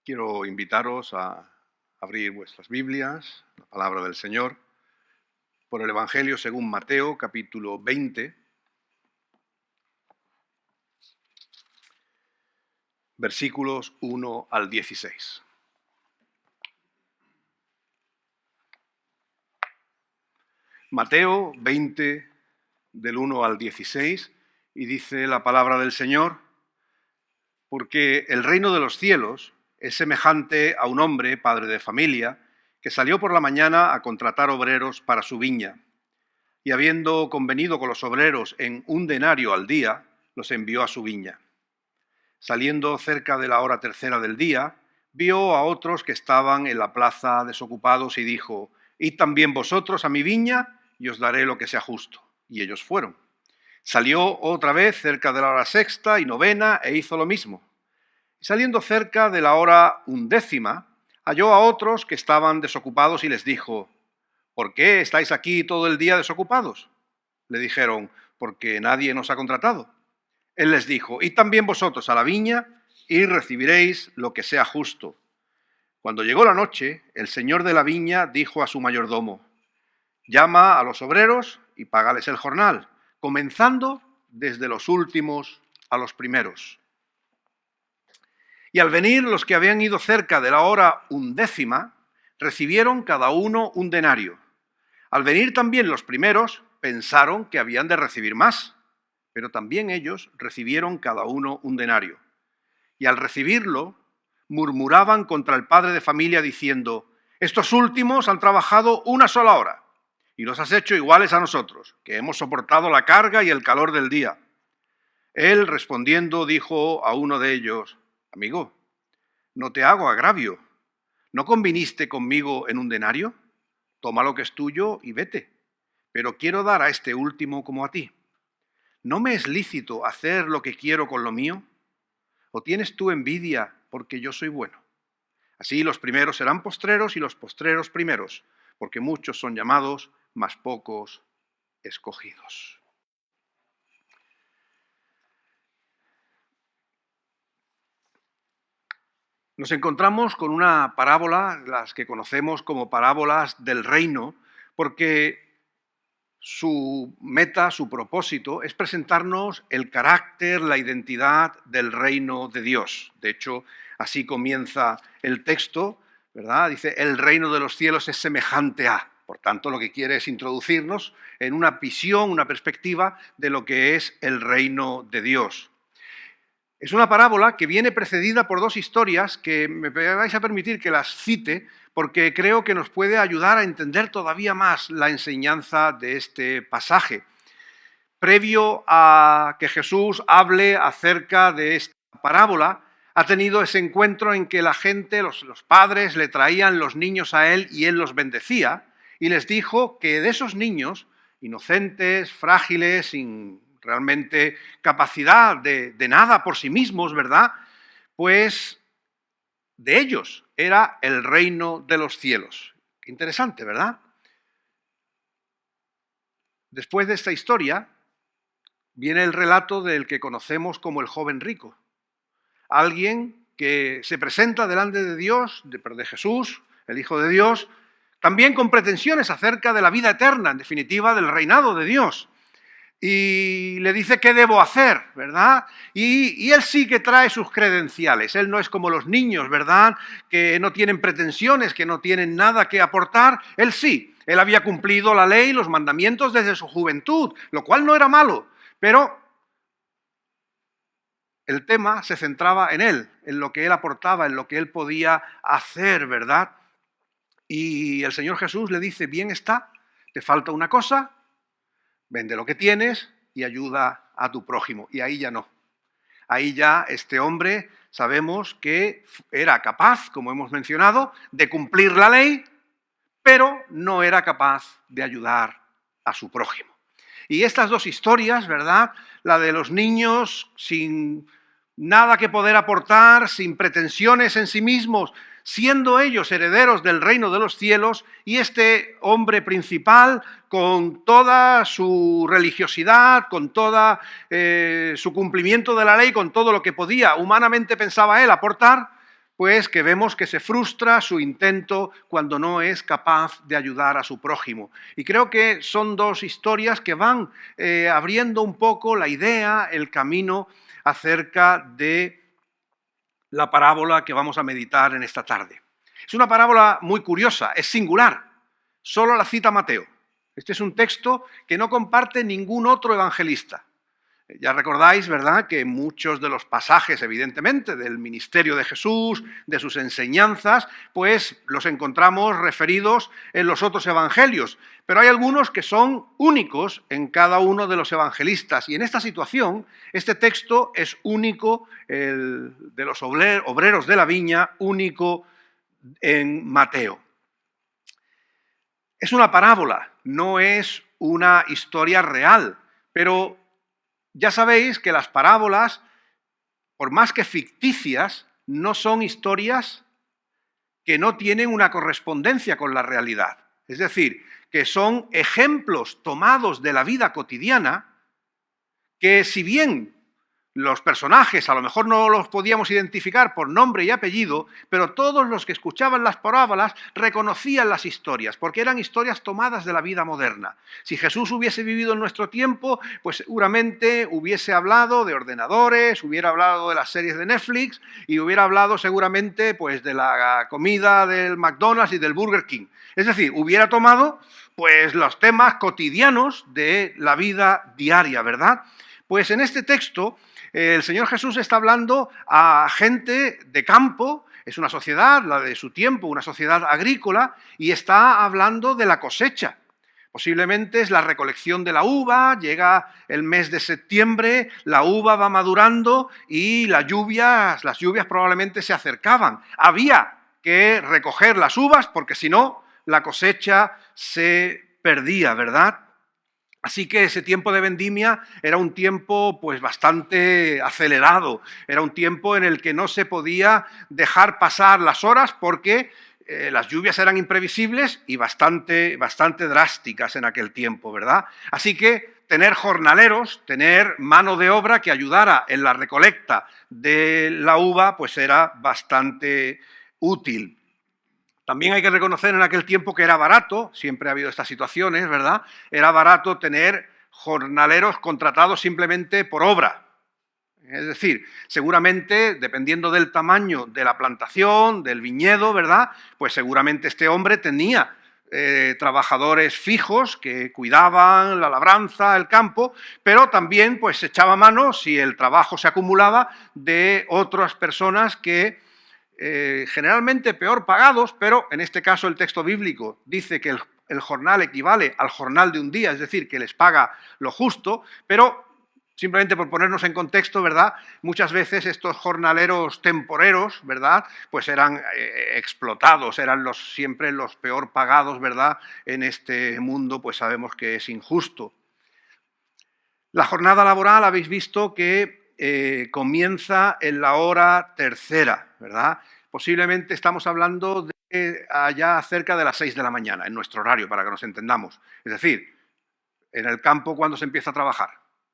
Quiero invitaros a abrir vuestras Biblias, la palabra del Señor, por el Evangelio según Mateo, capítulo 20, versículos 1 al 16. Mateo 20, del 1 al 16, y dice la palabra del Señor: porque el reino de los cielos es semejante a un hombre, padre de familia, que salió por la mañana a contratar obreros para su viña, y habiendo convenido con los obreros en 1 denario al día, los envió a su viña. Saliendo cerca de la hora tercera del día, vio a otros que estaban en la plaza desocupados y dijo: id también vosotros a mi viña y os daré lo que sea justo. Y ellos fueron. Salió otra vez cerca de la hora sexta y novena e hizo lo mismo. Saliendo cerca de la hora 11, halló a otros que estaban desocupados y les dijo: ¿por qué estáis aquí todo el día desocupados? Le dijeron: porque nadie nos ha contratado. Él les dijo: id también vosotros a la viña y recibiréis lo que sea justo. Cuando llegó la noche, el señor de la viña dijo a su mayordomo: llama a los obreros y págales el jornal, comenzando desde los últimos a los primeros. Y al venir los que habían ido cerca de la hora 11, recibieron cada uno 1 denario. Al venir también los primeros, pensaron que habían de recibir más, pero también ellos recibieron cada uno 1 denario. Y al recibirlo, murmuraban contra el padre de familia diciendo: estos últimos han trabajado 1 sola hora, y los has hecho iguales a nosotros, que hemos soportado la carga y el calor del día. Él, respondiendo, dijo a uno de ellos: amigo, no te hago agravio. ¿No conviniste conmigo en 1 denario? Toma lo que es tuyo y vete. Pero quiero dar a este último como a ti. ¿No me es lícito hacer lo que quiero con lo mío? ¿O tienes tú envidia porque yo soy bueno? Así los primeros serán postreros y los postreros primeros, porque muchos son llamados, mas pocos escogidos. Nos encontramos con una parábola, las que conocemos como parábolas del reino, porque su meta, su propósito, es presentarnos el carácter, la identidad del reino de Dios. De hecho, así comienza el texto, ¿verdad? Dice: el reino de los cielos es semejante a. Por tanto, lo que quiere es introducirnos en una visión, una perspectiva de lo que es el reino de Dios. Es una parábola que viene precedida por 2 historias que me vais a permitir que las cite, porque creo que nos puede ayudar a entender todavía más la enseñanza de este pasaje. Previo a que Jesús hable acerca de esta parábola, ha tenido ese encuentro en que la gente, los padres, le traían los niños a él y él los bendecía, y les dijo que de esos niños, inocentes, frágiles, sin realmente capacidad de nada por sí mismos, ¿verdad? Pues de ellos era el reino de los cielos. Qué interesante, ¿verdad? Después de esta historia viene el relato del que conocemos como el joven rico. Alguien que se presenta delante de Dios, de Jesús, el Hijo de Dios, también con pretensiones acerca de la vida eterna, en definitiva, del reinado de Dios. Y le dice: ¿qué debo hacer? ¿Verdad? Y él sí que trae sus credenciales. Él no es como los niños, ¿verdad?, que no tienen pretensiones, que no tienen nada que aportar. Él sí. Él había cumplido la ley, los mandamientos desde su juventud, lo cual no era malo. Pero el tema se centraba en él, en lo que él aportaba, en lo que él podía hacer, ¿verdad? Y el Señor Jesús le dice: bien está, te falta una cosa. Vende lo que tienes y ayuda a tu prójimo. Y ahí ya no. Ahí ya este hombre sabemos que era capaz, como hemos mencionado, de cumplir la ley, pero no era capaz de ayudar a su prójimo. Y estas 2 historias, ¿verdad? La de los niños sin nada que poder aportar, sin pretensiones en sí mismos, siendo ellos herederos del reino de los cielos, y este hombre principal con toda su religiosidad, con toda su cumplimiento de la ley, con todo lo que podía humanamente, pensaba él, aportar, pues que vemos que se frustra su intento cuando no es capaz de ayudar a su prójimo. Y creo que son dos historias que van abriendo un poco la idea, el camino acerca de la parábola que vamos a meditar en esta tarde. Es una parábola muy curiosa, es singular, solo la cita Mateo. Este es un texto que no comparte ningún otro evangelista. Ya recordáis, ¿verdad?, que muchos de los pasajes, evidentemente, del ministerio de Jesús, de sus enseñanzas, pues los encontramos referidos en los otros evangelios. Pero hay algunos que son únicos en cada uno de los evangelistas. Y en esta situación, este texto es único, el de los obreros de la viña, único en Mateo. Es una parábola, no es una historia real, pero ya sabéis que las parábolas, por más que ficticias, no son historias que no tienen una correspondencia con la realidad. Es decir, que son ejemplos tomados de la vida cotidiana que, si bien los personajes a lo mejor no los podíamos identificar por nombre y apellido, pero todos los que escuchaban las parábolas reconocían las historias, porque eran historias tomadas de la vida moderna. Si Jesús hubiese vivido en nuestro tiempo, pues seguramente hubiese hablado de ordenadores, hubiera hablado de las series de Netflix y hubiera hablado seguramente pues de la comida del McDonald's y del Burger King. Es decir, hubiera tomado pues los temas cotidianos de la vida diaria, ¿verdad? Pues en este texto el Señor Jesús está hablando a gente de campo, es una sociedad, la de su tiempo, una sociedad agrícola, y está hablando de la cosecha. Posiblemente es la recolección de la uva, llega el mes de septiembre, la uva va madurando y las lluvias probablemente se acercaban. Había que recoger las uvas porque si no, la cosecha se perdía, ¿verdad? Así que ese tiempo de vendimia era un tiempo pues bastante acelerado, era un tiempo en el que no se podía dejar pasar las horas porque las lluvias eran imprevisibles y bastante drásticas en aquel tiempo, ¿verdad? Así que tener jornaleros, tener mano de obra que ayudara en la recolecta de la uva, pues era bastante útil. También hay que reconocer en aquel tiempo que era barato, siempre ha habido estas situaciones, ¿verdad? Era barato tener jornaleros contratados simplemente por obra. Es decir, seguramente, dependiendo del tamaño de la plantación, del viñedo, ¿verdad?, pues seguramente este hombre tenía trabajadores fijos que cuidaban la labranza, el campo, pero también pues se echaba mano, si el trabajo se acumulaba, de otras personas que generalmente peor pagados, pero en este caso el texto bíblico dice que el jornal equivale al jornal de un día, es decir, que les paga lo justo, pero simplemente por ponernos en contexto, ¿verdad?, muchas veces estos jornaleros temporeros, ¿verdad?, pues eran explotados, eran siempre los peor pagados, ¿verdad?, en este mundo, pues sabemos que es injusto. La jornada laboral habéis visto que comienza en la hora tercera, ¿verdad? Posiblemente estamos hablando de allá cerca de las 6 de la mañana, en nuestro horario, para que nos entendamos. Es decir, en el campo, ¿cuándo se empieza a trabajar?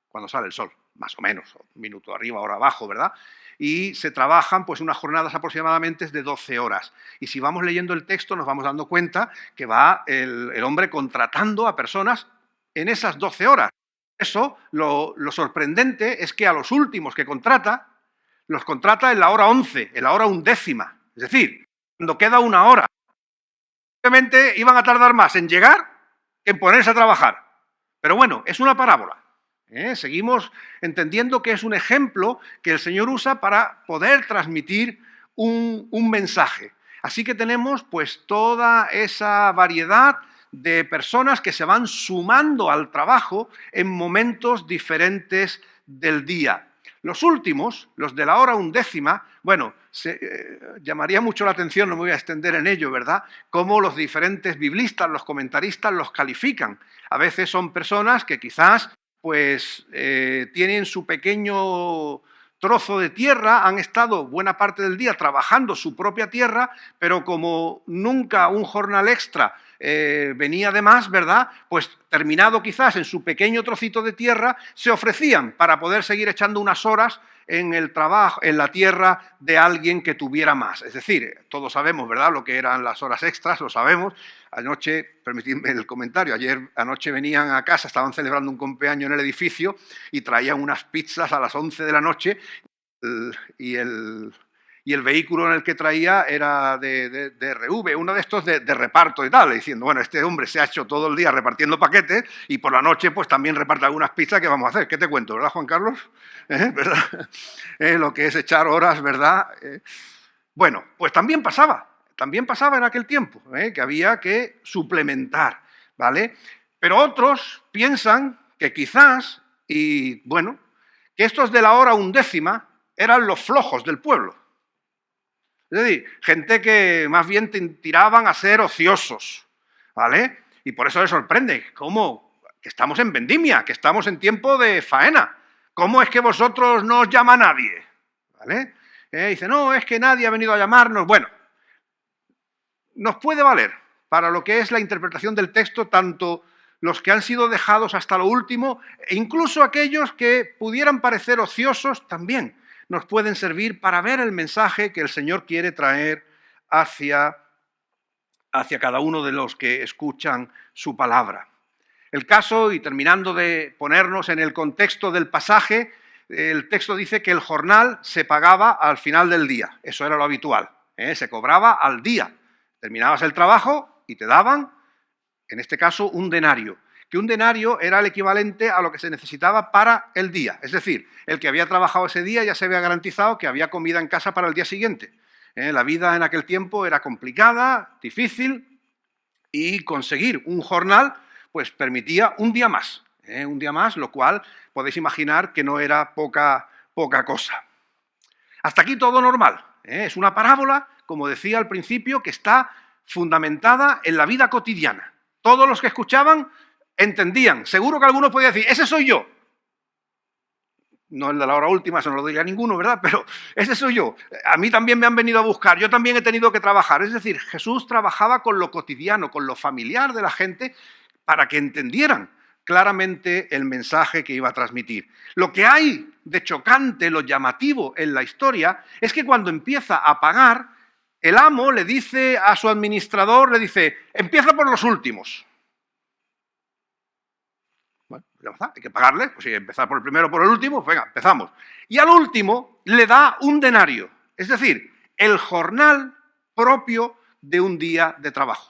Cuando sale el sol, más o menos, un minuto arriba, hora abajo, ¿verdad? Y se trabajan pues unas jornadas aproximadamente de 12 horas. Y si vamos leyendo el texto nos vamos dando cuenta que va el hombre contratando a personas en esas 12 horas. Eso, lo sorprendente es que a los últimos que contrata, los contrata en la hora 11, en la hora 11ª. Es decir, cuando queda una hora. Obviamente iban a tardar más en llegar que en ponerse a trabajar. Pero bueno, es una parábola. Seguimos entendiendo que es un ejemplo que el Señor usa para poder transmitir un mensaje. Así que tenemos pues toda esa variedad de personas que se van sumando al trabajo en momentos diferentes del día. Los últimos, los de la hora 11ª, bueno, llamaría mucho la atención, no me voy a extender en ello, ¿verdad?, cómo los diferentes biblistas, los comentaristas los califican. A veces son personas que quizás pues tienen su pequeño trozo de tierra, han estado buena parte del día trabajando su propia tierra, pero como nunca un jornal extra venía de más, ¿verdad?, pues terminado quizás en su pequeño trocito de tierra, se ofrecían para poder seguir echando unas horas en el trabajo, en la tierra de alguien que tuviera más. Es decir, todos sabemos, ¿verdad?, lo que eran las horas extras, lo sabemos. Anoche, permitidme el comentario, anoche venían a casa, estaban celebrando un cumpleaños en el edificio y traían unas pizzas a las 11 de la noche y el vehículo en el que traía era de RV, uno de estos de reparto y tal, diciendo, bueno, este hombre se ha hecho todo el día repartiendo paquetes y por la noche pues también reparte algunas pizzas, ¿qué vamos a hacer? ¿Qué te cuento, verdad, Juan Carlos? ¿Verdad? Lo que es echar horas, ¿verdad? Bueno, pues también pasaba en aquel tiempo, que había que suplementar, ¿vale? Pero otros piensan que quizás, y bueno, que estos de la hora undécima eran los flojos del pueblo. Es decir, gente que más bien tiraban a ser ociosos, ¿vale? Y por eso les sorprende, ¿cómo? Que estamos en vendimia, que estamos en tiempo de faena. ¿Cómo es que vosotros no os llama nadie? ¿Vale? Dice, no, es que nadie ha venido a llamarnos. Bueno, nos puede valer para lo que es la interpretación del texto, tanto los que han sido dejados hasta lo último, e incluso aquellos que pudieran parecer ociosos también nos pueden servir para ver el mensaje que el Señor quiere traer hacia cada uno de los que escuchan su palabra. El caso, y terminando de ponernos en el contexto del pasaje, el texto dice que el jornal se pagaba al final del día. Eso era lo habitual, se cobraba al día. Terminabas el trabajo y te daban, en este caso, un denario. Que un denario era el equivalente a lo que se necesitaba para el día. Es decir, el que había trabajado ese día ya se había garantizado que había comida en casa para el día siguiente. La vida en aquel tiempo era complicada, difícil, y conseguir un jornal pues permitía un día más, lo cual podéis imaginar que no era poca cosa. Hasta aquí todo normal. Es una parábola, como decía al principio, que está fundamentada en la vida cotidiana. Todos los que escuchaban entendían. Seguro que alguno podía decir, ese soy yo. No el de la hora última, eso no lo diría ninguno, ¿verdad? Pero ese soy yo. A mí también me han venido a buscar, yo también he tenido que trabajar. Es decir, Jesús trabajaba con lo cotidiano, con lo familiar de la gente, para que entendieran claramente el mensaje que iba a transmitir. Lo que hay de chocante, lo llamativo en la historia, es que cuando empieza a pagar, el amo le dice a su administrador, le dice, empieza por los últimos. Bueno, ya está, hay que pagarle, pues si empezar por el primero o por el último, venga, empezamos. Y al último le da un denario, es decir, el jornal propio de un día de trabajo.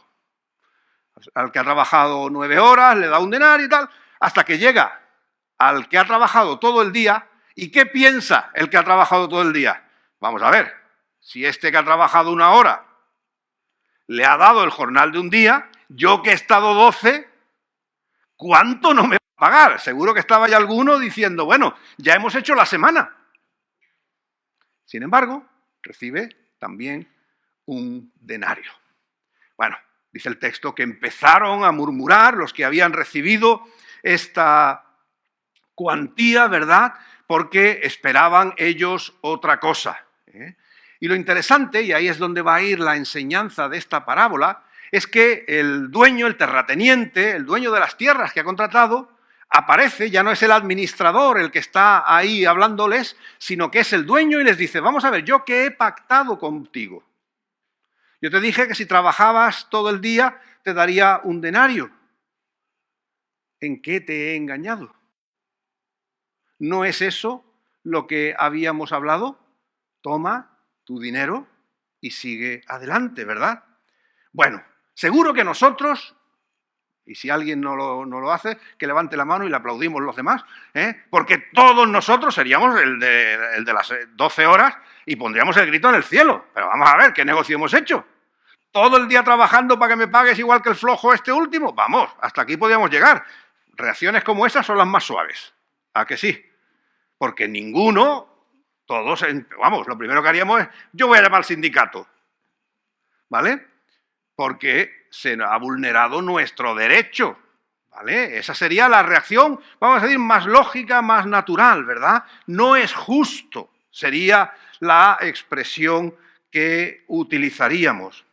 Al que ha trabajado 9 horas le da un denario y tal, hasta que llega al que ha trabajado todo el día. ¿Y qué piensa el que ha trabajado todo el día? Vamos a ver, si este que ha trabajado 1 hora le ha dado el jornal de un día, yo que he estado 12, ¿cuánto no me va a pagar? Seguro que estaba ya alguno diciendo, bueno, ya hemos hecho la semana. Sin embargo, recibe también un denario. Bueno, dice el texto que empezaron a murmurar los que habían recibido esta cuantía, ¿verdad?, porque esperaban ellos otra cosa. Y lo interesante, y ahí es donde va a ir la enseñanza de esta parábola, es que el dueño, el terrateniente, el dueño de las tierras que ha contratado, aparece, ya no es el administrador el que está ahí hablándoles, sino que es el dueño y les dice, vamos a ver, yo que he pactado contigo. Yo te dije que si trabajabas todo el día te daría un denario. ¿En qué te he engañado? ¿No es eso lo que habíamos hablado? Toma tu dinero y sigue adelante, ¿verdad? Bueno, seguro que nosotros, y si alguien no lo hace, que levante la mano y le aplaudimos los demás, porque todos nosotros seríamos el de las 12 horas y pondríamos el grito en el cielo. Pero vamos a ver, ¿qué negocio hemos hecho? ¿Todo el día trabajando para que me pagues igual que el flojo este último? Vamos, hasta aquí podíamos llegar. Reacciones como esas son las más suaves. ¿A que sí? Porque ninguno, todos, vamos, lo primero que haríamos es, yo voy a llamar al sindicato, ¿vale? Porque se ha vulnerado nuestro derecho, ¿vale? Esa sería la reacción, vamos a decir, más lógica, más natural, ¿verdad? No es justo, sería la expresión que utilizaríamos.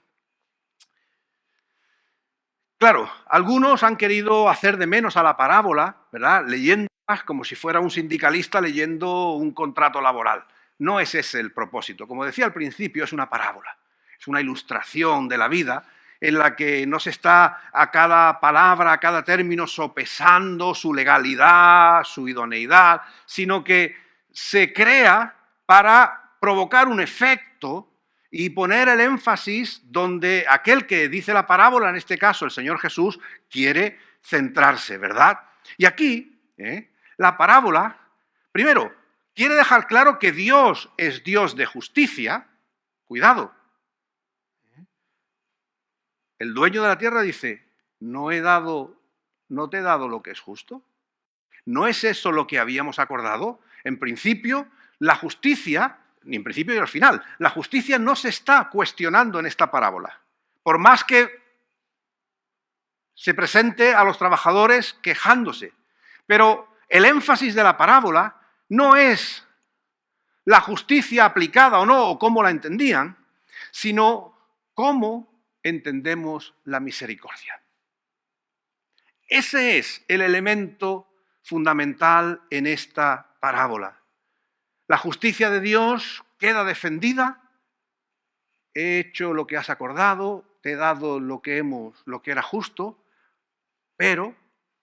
Claro, algunos han querido hacer de menos a la parábola, ¿verdad? Leyéndolas como si fuera un sindicalista leyendo un contrato laboral. No es ese el propósito. Como decía al principio, es una parábola, es una ilustración de la vida en la que no se está a cada palabra, a cada término sopesando su legalidad, su idoneidad, sino que se crea para provocar un efecto y poner el énfasis donde aquel que dice la parábola, en este caso el Señor Jesús, quiere centrarse, ¿verdad? Y aquí, la parábola, primero, quiere dejar claro que Dios es Dios de justicia. Cuidado. El dueño de la tierra dice, no te he dado lo que es justo. ¿No es eso lo que habíamos acordado? En principio, la justicia, ni en principio ni al final, la justicia no se está cuestionando en esta parábola. Por más que se presente a los trabajadores quejándose. Pero el énfasis de la parábola no es la justicia aplicada o no, o cómo la entendían, sino cómo entendemos la misericordia. Ese es el elemento fundamental en esta parábola. La justicia de Dios queda defendida. He hecho lo que has acordado, te he dado lo que era justo, pero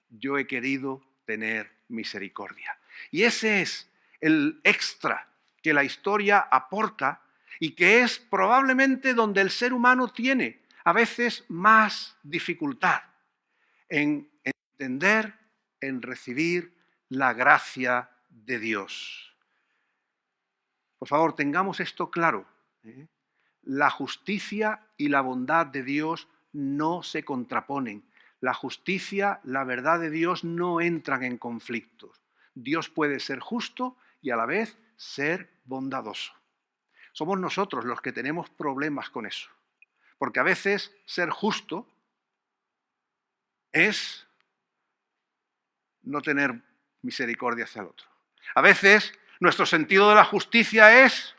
yo he querido tener misericordia. Y ese es el extra que la historia aporta y que es probablemente donde el ser humano tiene a veces más dificultad en entender, en recibir la gracia de Dios. Por favor, tengamos esto claro. La justicia y la bondad de Dios no se contraponen. La justicia, la verdad de Dios no entran en conflictos. Dios puede ser justo y a la vez ser bondadoso. Somos nosotros los que tenemos problemas con eso. Porque a veces ser justo es no tener misericordia hacia el otro. A veces nuestro sentido de la justicia es,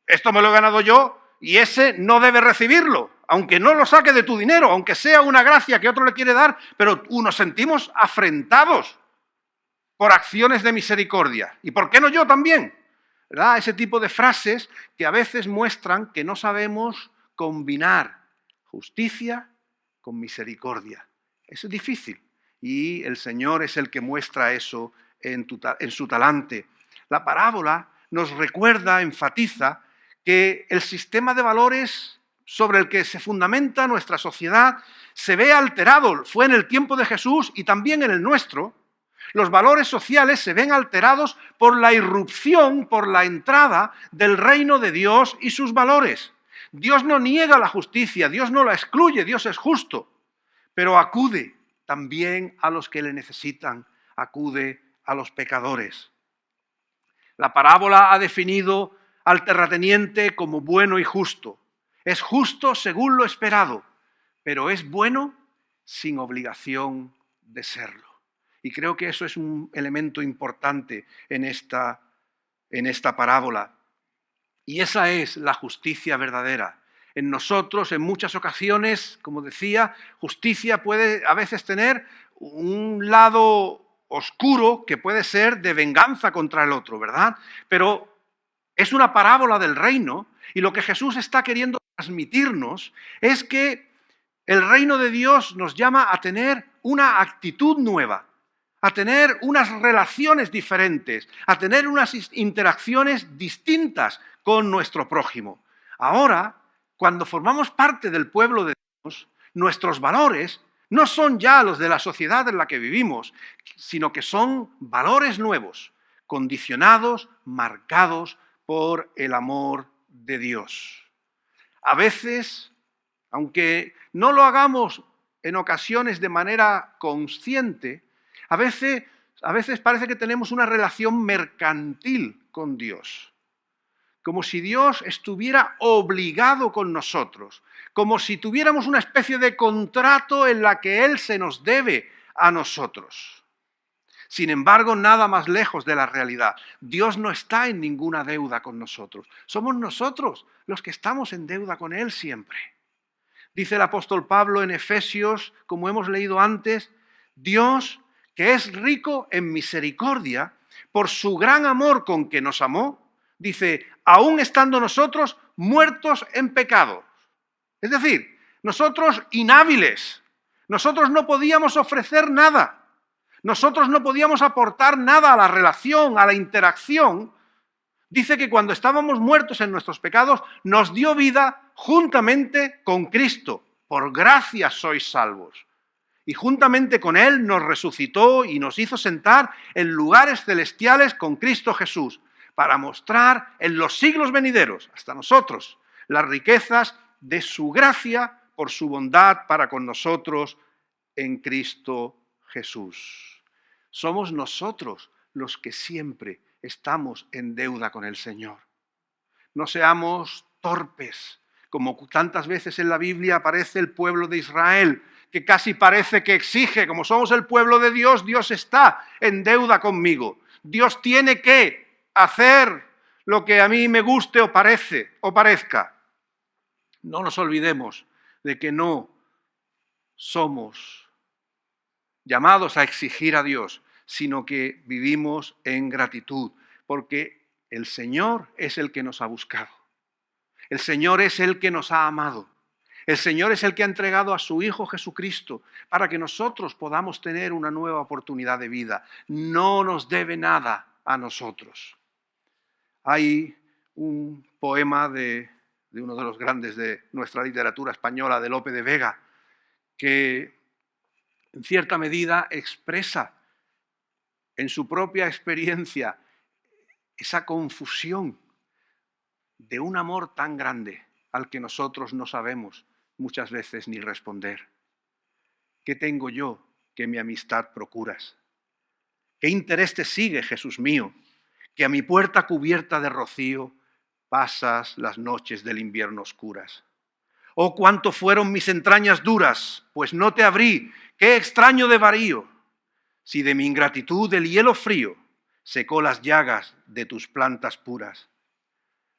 esto me lo he ganado yo y ese no debe recibirlo, aunque no lo saque de tu dinero, aunque sea una gracia que otro le quiere dar, pero nos sentimos afrentados por acciones de misericordia. ¿Y por qué no yo también? ¿Verdad? Ese tipo de frases que a veces muestran que no sabemos combinar justicia con misericordia. Eso es difícil y el Señor es el que muestra eso en su talante. La parábola nos recuerda, enfatiza, que el sistema de valores sobre el que se fundamenta nuestra sociedad se ve alterado. Fue en el tiempo de Jesús y también en el nuestro. Los valores sociales se ven alterados por la irrupción, por la entrada del reino de Dios y sus valores. Dios no niega la justicia, Dios no la excluye, Dios es justo, pero acude también a los que le necesitan, acude a los pecadores. La parábola ha definido al terrateniente como bueno y justo. Es justo según lo esperado, pero es bueno sin obligación de serlo. Y creo que eso es un elemento importante en esta parábola. Y esa es la justicia verdadera. En nosotros, en muchas ocasiones, como decía, justicia puede a veces tener un lado oscuro que puede ser de venganza contra el otro, ¿verdad? Pero es una parábola del reino y lo que Jesús está queriendo transmitirnos es que el reino de Dios nos llama a tener una actitud nueva, a tener unas relaciones diferentes, a tener unas interacciones distintas con nuestro prójimo. Ahora, cuando formamos parte del pueblo de Dios, nuestros valores no son ya los de la sociedad en la que vivimos, sino que son valores nuevos, condicionados, marcados por el amor de Dios. A veces, aunque no lo hagamos en ocasiones de manera consciente, a veces parece que tenemos una relación mercantil con Dios, como si Dios estuviera obligado con nosotros, como si tuviéramos una especie de contrato en la que Él se nos debe a nosotros. Sin embargo, nada más lejos de la realidad. Dios no está en ninguna deuda con nosotros. Somos nosotros los que estamos en deuda con Él siempre. Dice el apóstol Pablo en Efesios, como hemos leído antes, Dios, que es rico en misericordia, por su gran amor con que nos amó, dice, aún estando nosotros muertos en pecado. Es decir, nosotros inhábiles, nosotros no podíamos ofrecer nada, nosotros no podíamos aportar nada a la relación, a la interacción. Dice que cuando estábamos muertos en nuestros pecados, nos dio vida juntamente con Cristo. Por gracia sois salvos. Y juntamente con Él nos resucitó y nos hizo sentar en lugares celestiales con Cristo Jesús, para mostrar en los siglos venideros, hasta nosotros, las riquezas de su gracia por su bondad para con nosotros en Cristo Jesús. Somos nosotros los que siempre estamos en deuda con el Señor. No seamos torpes, como tantas veces en la Biblia aparece el pueblo de Israel, que casi parece que exige, como somos el pueblo de Dios, Dios está en deuda conmigo. Dios tiene que hacer lo que a mí me guste o parezca. No nos olvidemos de que no somos llamados a exigir a Dios, sino que vivimos en gratitud, porque el Señor es el que nos ha buscado. El Señor es el que nos ha amado. El Señor es el que ha entregado a su Hijo Jesucristo para que nosotros podamos tener una nueva oportunidad de vida. No nos debe nada a nosotros. Hay un poema de uno de los grandes de nuestra literatura española, de Lope de Vega, que en cierta medida expresa en su propia experiencia esa confusión de un amor tan grande al que nosotros no sabemos muchas veces ni responder. ¿Qué tengo yo que mi amistad procuras? ¿Qué interés te sigue, Jesús mío, que a mi puerta cubierta de rocío pasas las noches del invierno oscuras? Oh, cuánto fueron mis entrañas duras, pues no te abrí, qué extraño desvarío, si de mi ingratitud el hielo frío secó las llagas de tus plantas puras.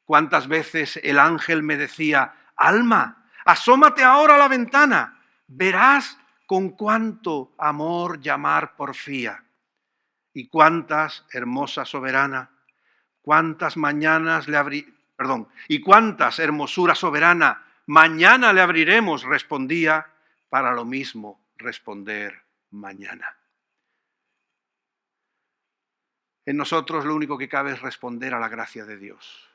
Cuántas veces el ángel me decía, alma, asómate ahora a la ventana, verás con cuánto amor llamar porfía. Y cuántas, hermosa soberana, cuántas mañanas y cuántas, hermosura soberana, mañana le abriremos, respondía, para lo mismo responder mañana. En nosotros lo único que cabe es responder a la gracia de Dios,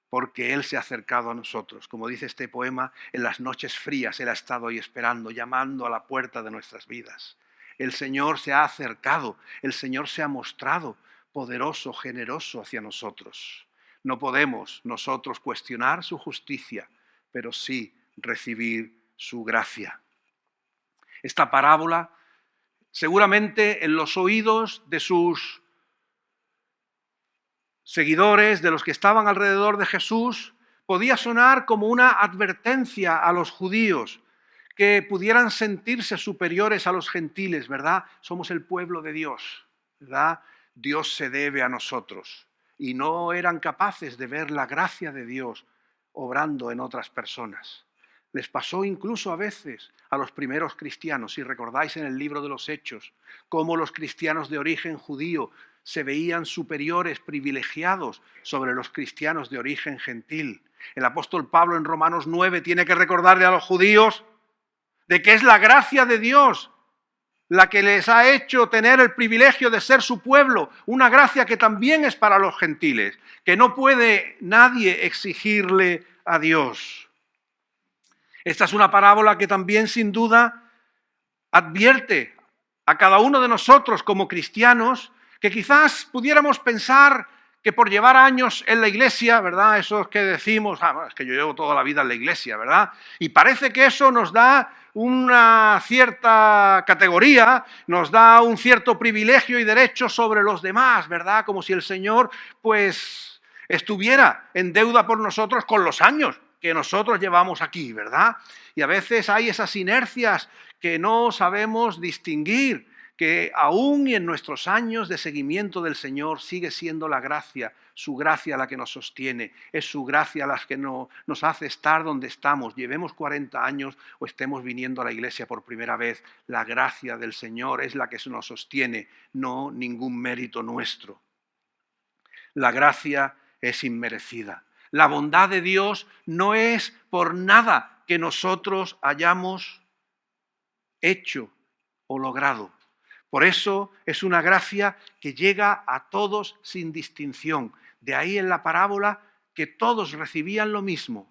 porque Él se ha acercado a nosotros. Como dice este poema, en las noches frías Él ha estado ahí esperando, llamando a la puerta de nuestras vidas. El Señor se ha acercado, el Señor se ha mostrado poderoso, generoso hacia nosotros. No podemos nosotros cuestionar su justicia, pero sí recibir su gracia. Esta parábola, seguramente en los oídos de sus seguidores, de los que estaban alrededor de Jesús, podía sonar como una advertencia a los judíos, que pudieran sentirse superiores a los gentiles, ¿verdad? Somos el pueblo de Dios, ¿verdad? Dios se debe a nosotros. Y no eran capaces de ver la gracia de Dios obrando en otras personas. Les pasó incluso a veces a los primeros cristianos, si recordáis en el libro de los Hechos, cómo los cristianos de origen judío se veían superiores, privilegiados sobre los cristianos de origen gentil. El apóstol Pablo en Romanos 9 tiene que recordarle a los judíos de que es la gracia de Dios la que les ha hecho tener el privilegio de ser su pueblo, una gracia que también es para los gentiles, que no puede nadie exigirle a Dios. Esta es una parábola que también sin duda advierte a cada uno de nosotros como cristianos que quizás pudiéramos pensar que por llevar años en la iglesia, ¿verdad? Eso es que decimos, es que yo llevo toda la vida en la iglesia, ¿verdad? Y parece que eso nos da una cierta categoría, nos da un cierto privilegio y derecho sobre los demás, ¿verdad? Como si el Señor, pues, estuviera en deuda por nosotros con los años que nosotros llevamos aquí, ¿verdad? Y a veces hay esas inercias que no sabemos distinguir, que aún y en nuestros años de seguimiento del Señor sigue siendo la gracia, su gracia la que nos sostiene, es su gracia la que nos hace estar donde estamos, llevemos 40 años o estemos viniendo a la iglesia por primera vez. La gracia del Señor es la que nos sostiene, no ningún mérito nuestro. La gracia es inmerecida. La bondad de Dios no es por nada que nosotros hayamos hecho o logrado. Por eso es una gracia que llega a todos sin distinción. De ahí en la parábola que todos recibían lo mismo,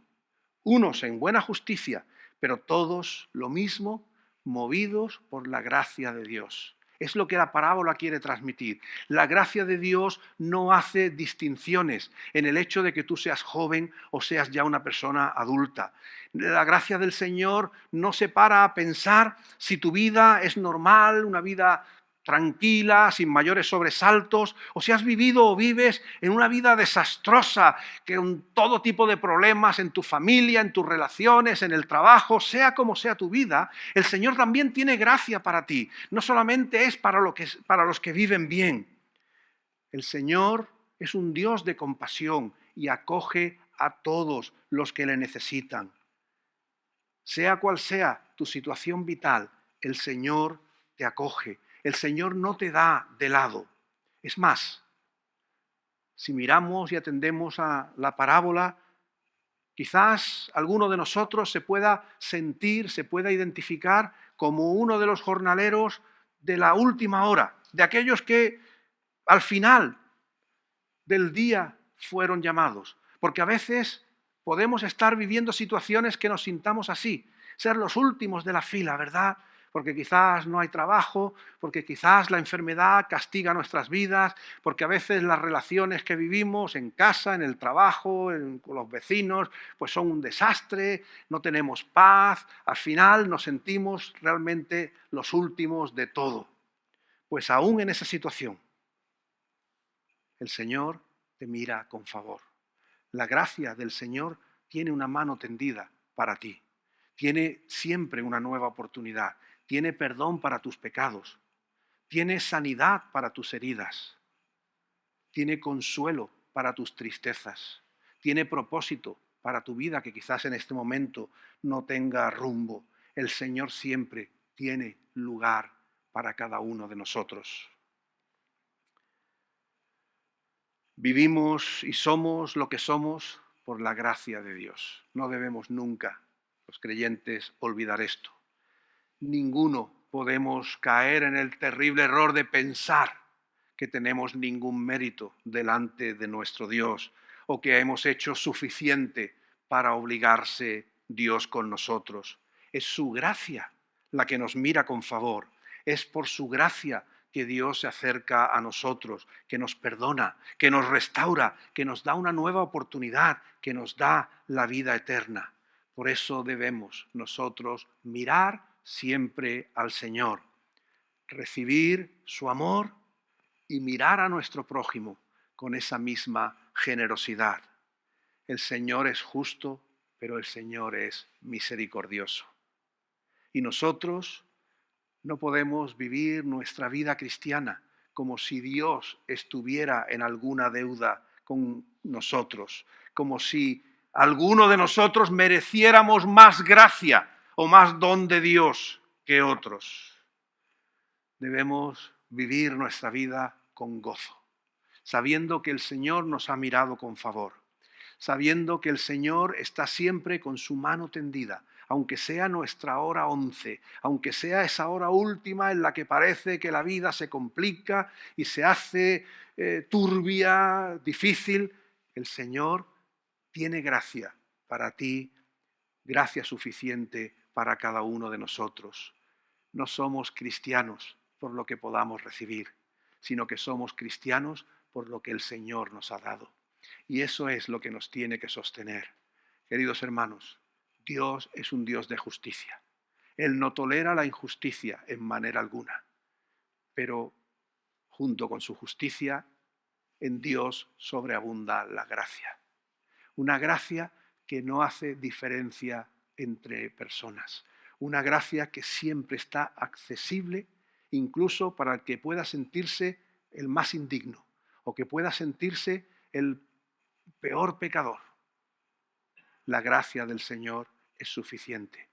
unos en buena justicia, pero todos lo mismo, movidos por la gracia de Dios. Es lo que la parábola quiere transmitir. La gracia de Dios no hace distinciones en el hecho de que tú seas joven o seas ya una persona adulta. La gracia del Señor no se para a pensar si tu vida es normal, una vida tranquila, sin mayores sobresaltos, o si has vivido o vives en una vida desastrosa, con todo tipo de problemas en tu familia, en tus relaciones, en el trabajo, sea como sea tu vida, el Señor también tiene gracia para ti. No solamente es para los que viven bien. El Señor es un Dios de compasión y acoge a todos los que le necesitan. Sea cual sea tu situación vital, el Señor te acoge. El Señor no te da de lado. Es más, si miramos y atendemos a la parábola, quizás alguno de nosotros se pueda sentir, se pueda identificar como uno de los jornaleros de la última hora, de aquellos que al final del día fueron llamados. Porque a veces podemos estar viviendo situaciones que nos sintamos así, ser los últimos de la fila, ¿verdad? Porque quizás no hay trabajo, porque quizás la enfermedad castiga nuestras vidas, porque a veces las relaciones que vivimos en casa, en el trabajo, con los vecinos, pues son un desastre, no tenemos paz, al final nos sentimos realmente los últimos de todo. Pues aún en esa situación, el Señor te mira con favor. La gracia del Señor tiene una mano tendida para ti. Tiene siempre una nueva oportunidad. Tiene perdón para tus pecados. Tiene sanidad para tus heridas. Tiene consuelo para tus tristezas. Tiene propósito para tu vida que quizás en este momento no tenga rumbo. El Señor siempre tiene lugar para cada uno de nosotros. Vivimos y somos lo que somos por la gracia de Dios. No debemos nunca, los creyentes, olvidar esto. Ninguno podemos caer en el terrible error de pensar que tenemos ningún mérito delante de nuestro Dios o que hemos hecho suficiente para obligarse Dios con nosotros. Es su gracia la que nos mira con favor. Es por su gracia que Dios se acerca a nosotros, que nos perdona, que nos restaura, que nos da una nueva oportunidad, que nos da la vida eterna. Por eso debemos nosotros mirar siempre al Señor, recibir su amor y mirar a nuestro prójimo con esa misma generosidad. El Señor es justo, pero el Señor es misericordioso. Y nosotros no podemos vivir nuestra vida cristiana como si Dios estuviera en alguna deuda con nosotros, como si alguno de nosotros mereciéramos más gracia o más don de Dios que otros. Debemos vivir nuestra vida con gozo, sabiendo que el Señor nos ha mirado con favor, sabiendo que el Señor está siempre con su mano tendida, aunque sea nuestra hora 11, aunque sea esa hora última en la que parece que la vida se complica y se hace turbia, difícil, el Señor tiene gracia para ti, gracia suficiente para cada uno de nosotros. No somos cristianos por lo que podamos recibir, sino que somos cristianos por lo que el Señor nos ha dado. Y eso es lo que nos tiene que sostener. Queridos hermanos, Dios es un Dios de justicia. Él no tolera la injusticia en manera alguna, pero junto con su justicia, en Dios sobreabunda la gracia. Una gracia que no hace diferencia entre personas. Una gracia que siempre está accesible incluso para el que pueda sentirse el más indigno o que pueda sentirse el peor pecador. La gracia del Señor es suficiente.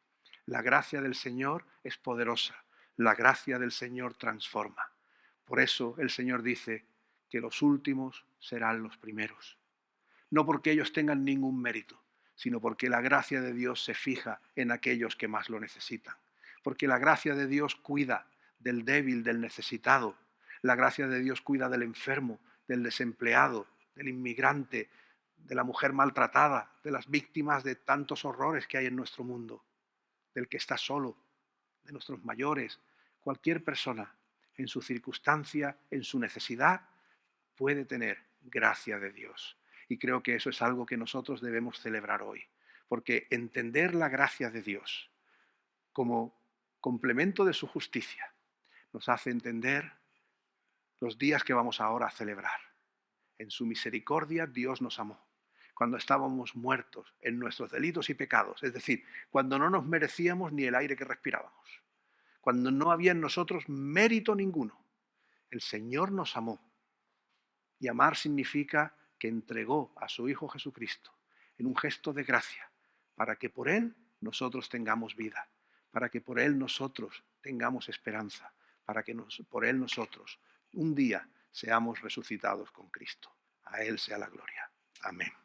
La gracia del Señor es poderosa. La gracia del Señor transforma. Por eso el Señor dice que los últimos serán los primeros. No porque ellos tengan ningún mérito, sino porque la gracia de Dios se fija en aquellos que más lo necesitan. Porque la gracia de Dios cuida del débil, del necesitado. La gracia de Dios cuida del enfermo, del desempleado, del inmigrante, de la mujer maltratada, de las víctimas de tantos horrores que hay en nuestro mundo, del que está solo, de nuestros mayores. Cualquier persona, en su circunstancia, en su necesidad, puede tener gracia de Dios. Y creo que eso es algo que nosotros debemos celebrar hoy, porque entender la gracia de Dios como complemento de su justicia nos hace entender los días que vamos ahora a celebrar. En su misericordia Dios nos amó cuando estábamos muertos en nuestros delitos y pecados, es decir, cuando no nos merecíamos ni el aire que respirábamos, cuando no había en nosotros mérito ninguno. El Señor nos amó. Y amar significa que entregó a su Hijo Jesucristo en un gesto de gracia para que por Él nosotros tengamos vida, para que por Él nosotros tengamos esperanza, para que por Él nosotros un día seamos resucitados con Cristo. A Él sea la gloria. Amén.